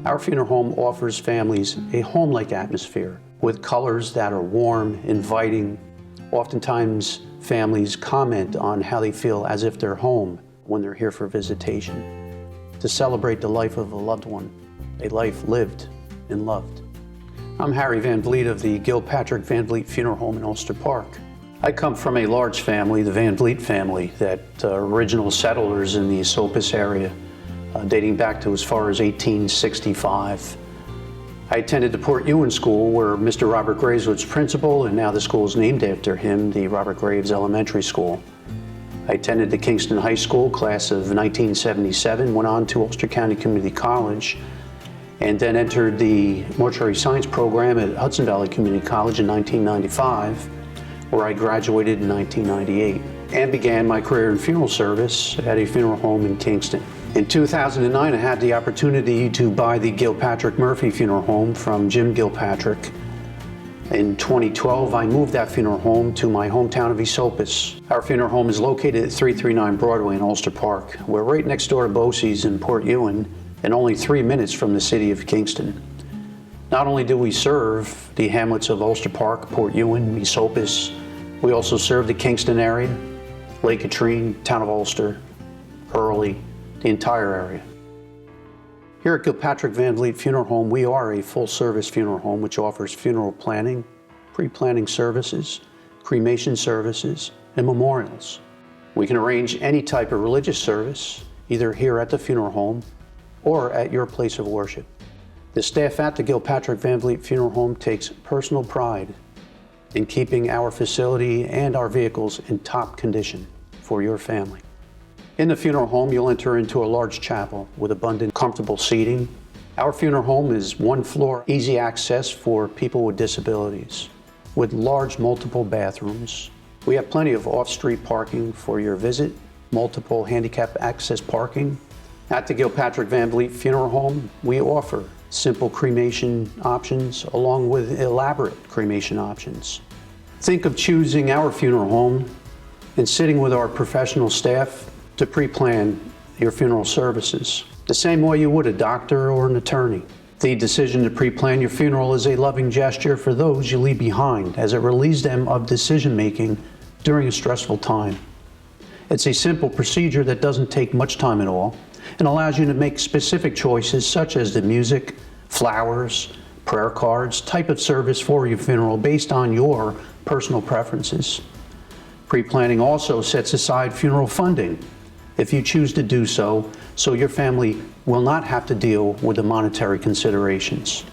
Our funeral home offers families a home-like atmosphere with colors that are warm, inviting. Oftentimes, families comment on how they feel as if they're home when they're here for visitation, to celebrate the life of a loved one, a life lived and loved. I'm Harry VanVliet of the Gilpatric-VvanVliet Funeral Home in Ulster Park. I come from a large family, the VanVliet family, that original settlers in the Esopus area, dating back to as far as 1865. I attended the Port Ewen School, where Mr. Robert Graves was principal, and now the school is named after him, the Robert Graves Elementary School. I attended the Kingston High School, class of 1977, went on to Ulster County Community College, and then entered the mortuary science program at Hudson Valley Community College in 1995, where I graduated in 1998, and began my career in funeral service at a funeral home in Kingston. In 2009, I had the opportunity to buy the Gilpatric-Murphy Funeral Home from Jim Gilpatric. In 2012, I moved that funeral home to my hometown of Esopus. Our funeral home is located at 339 Broadway in Ulster Park. We're right next door to Bosie's in Port Ewen and only 3 minutes from the city of Kingston. Not only do we serve the hamlets of Ulster Park, Port Ewen, Esopus, we also serve the Kingston area, Lake Katrine, town of Ulster, Hurley, the entire area. Here at Gilpatric-VanVliet Funeral Home, we are a full-service funeral home which offers funeral planning, pre-planning services, cremation services, and memorials. We can arrange any type of religious service, either here at the funeral home or at your place of worship. The staff at the Gilpatric-VanVliet Funeral Home takes personal pride in keeping our facility and our vehicles in top condition for your family. In the funeral home, you'll enter into a large chapel with abundant, comfortable seating. Our funeral home is one floor, easy access for people with disabilities, with large multiple bathrooms. We have plenty of off-street parking for your visit, multiple handicap access parking. At the Gilpatric-VanVliet Funeral Home, we offer simple cremation options along with elaborate cremation options. Think of choosing our funeral home and sitting with our professional staff to pre-plan your funeral services, the same way you would a doctor or an attorney. The decision to pre-plan your funeral is a loving gesture for those you leave behind, as it relieves them of decision-making during a stressful time. It's a simple procedure that doesn't take much time at all and allows you to make specific choices such as the music, flowers, prayer cards, type of service for your funeral based on your personal preferences. Pre-planning also sets aside funeral funding if you choose to do so, so your family will not have to deal with the monetary considerations.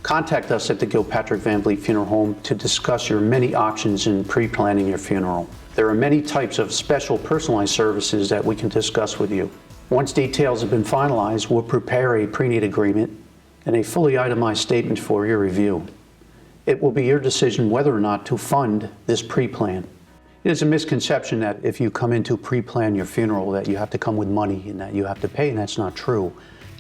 Contact us at the Gilpatric-VanVliet Funeral Home to discuss your many options in pre-planning your funeral. There are many types of special personalized services that we can discuss with you. Once details have been finalized, we'll prepare a pre-need agreement and a fully itemized statement for your review. It will be your decision whether or not to fund this pre-plan. It is a misconception that if you come in to pre-plan your funeral that you have to come with money and that you have to pay, and that's not true.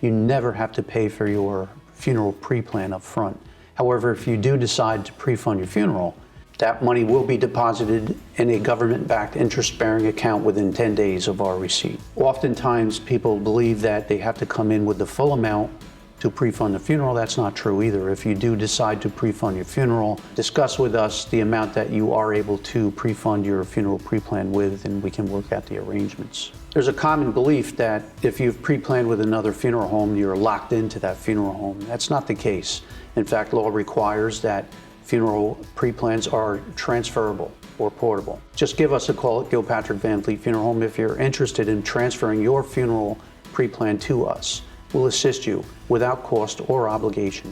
You never have to pay for your funeral pre-plan up front. However, if you do decide to pre-fund your funeral, that money will be deposited in a government-backed interest-bearing account within 10 days of our receipt. Oftentimes, people believe that they have to come in with the full amount to pre-fund the funeral. That's not true either. If you do decide to pre-fund your funeral, discuss with us the amount that you are able to pre-fund your funeral pre-plan with, and we can work out the arrangements. There's a common belief that if you've pre-planned with another funeral home, you're locked into that funeral home. That's not the case. In fact, law requires that funeral pre-plans are transferable or portable. Just give us a call at Gilpatric-VanVliet Funeral Home if you're interested in transferring your funeral pre-plan to us. We'll assist you without cost or obligation.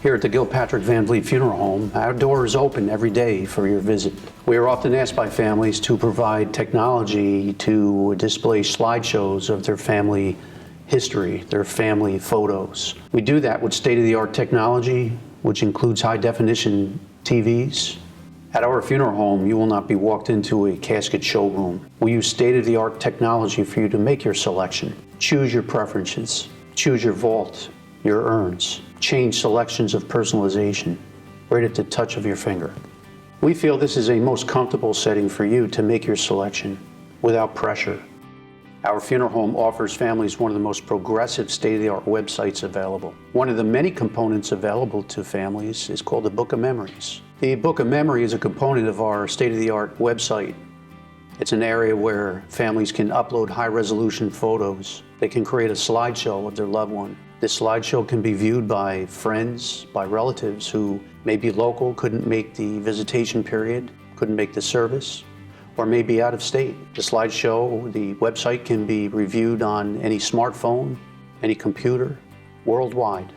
Here at the Gilpatric-VanVliet Funeral Home, our door is open every day for your visit. We are often asked by families to provide technology to display slideshows of their family history, their family photos. We do that with state-of-the-art technology, which includes high-definition TVs. At our funeral home, you will not be walked into a casket showroom. We use state-of-the-art technology for you to make your selection. Choose your preferences. Choose your vault, your urns. Change selections of personalization, right at the touch of your finger. We feel this is a most comfortable setting for you to make your selection without pressure. Our funeral home offers families one of the most progressive state-of-the-art websites available. One of the many components available to families is called the Book of Memories. The Book of Memory is a component of our state-of-the-art website. It's an area where families can upload high-resolution photos. They can create a slideshow of their loved one. This slideshow can be viewed by friends, by relatives who may be local, couldn't make the visitation period, couldn't make the service, or may be out of state. The slideshow, the website can be reviewed on any smartphone, any computer, worldwide.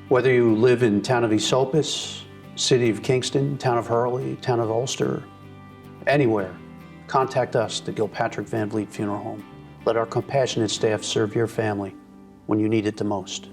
Whether you live in town of Esopus, city of Kingston, town of Hurley, town of Ulster, anywhere, contact us, the Gilpatric-VanVliet Funeral Home. Let our compassionate staff serve your family when you need it the most.